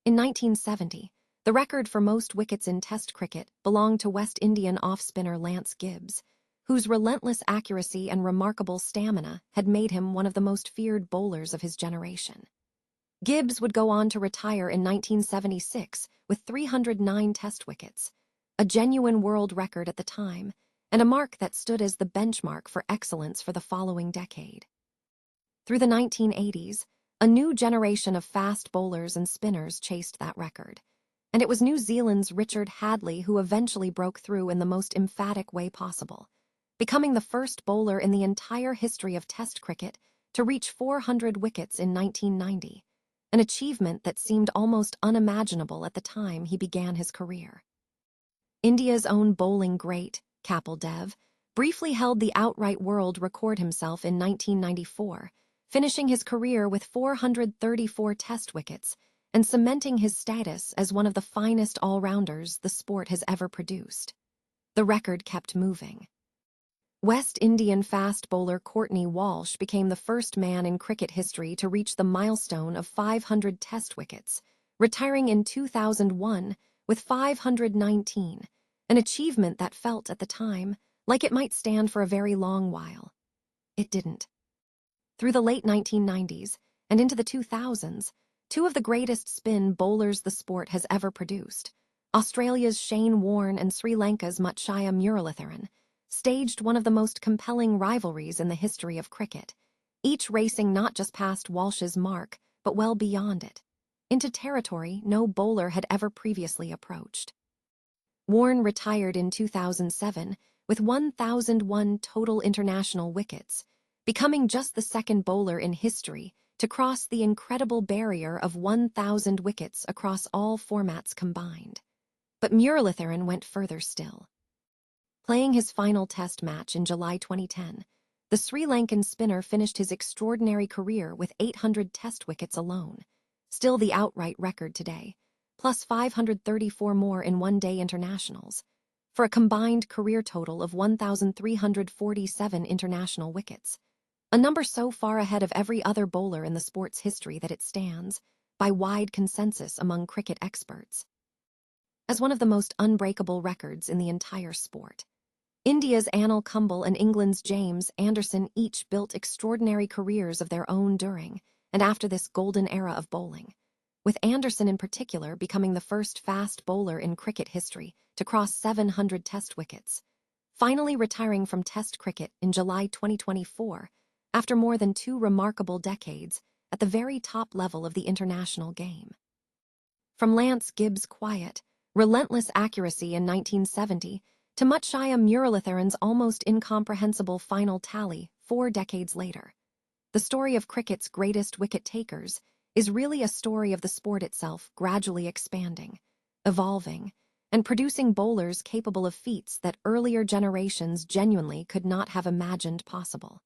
In 1970, the record for most wickets in Test cricket belonged to West Indian off-spinner Lance Gibbs, whose relentless accuracy and remarkable stamina had made him one of the most feared bowlers of his generation. Gibbs would go on to retire in 1976 with 309 Test wickets, a genuine world record at the time, and a mark that stood as the benchmark for excellence for the following decade. Through the 1980s, a new generation of fast bowlers and spinners chased that record, and it was New Zealand's Richard Hadlee who eventually broke through in the most emphatic way possible, becoming the first bowler in the entire history of Test cricket to reach 400 wickets in 1990, an achievement that seemed almost unimaginable at the time he began his career. India's own bowling great, Kapil Dev, briefly held the outright world record himself in 1994, finishing his career with 434 Test wickets and cementing his status as one of the finest all-rounders the sport has ever produced. The record kept moving. West Indian fast bowler Courtney Walsh became the first man in cricket history to reach the milestone of 500 Test wickets, retiring in 2001 with 519, an achievement that felt at the time like it might stand for a very long while. It didn't. Through the late 1990s and into the 2000s, two of the greatest spin bowlers the sport has ever produced, Australia's Shane Warne and Sri Lanka's Matchaya Muralitharan, staged one of the most compelling rivalries in the history of cricket, each racing not just past Walsh's mark, but well beyond it, into territory no bowler had ever previously approached. Warne retired in 2007 with 1,001 total international wickets, becoming just the second bowler in history to cross the incredible barrier of 1,000 wickets across all formats combined. But Muralitharan went further still. Playing his final Test match in July 2010, the Sri Lankan spinner finished his extraordinary career with 800 Test wickets alone, still the outright record today, plus 534 more in one-day internationals, for a combined career total of 1,347 international wickets, a number so far ahead of every other bowler in the sport's history that it stands, by wide consensus among cricket experts, as one of the most unbreakable records in the entire sport. India's Anil Kumble and England's James Anderson each built extraordinary careers of their own during and after this golden era of bowling, with Anderson in particular becoming the first fast bowler in cricket history to cross 700 Test wickets, finally retiring from Test cricket in July 2024 after more than 2 remarkable decades at the very top level of the international game. From Lance Gibbs' quiet, relentless accuracy in 1970 to Matchaya Muralitharan's almost incomprehensible final tally 4 decades later, the story of cricket's greatest wicket-takers is really a story of the sport itself gradually expanding, evolving, and producing bowlers capable of feats that earlier generations genuinely could not have imagined possible.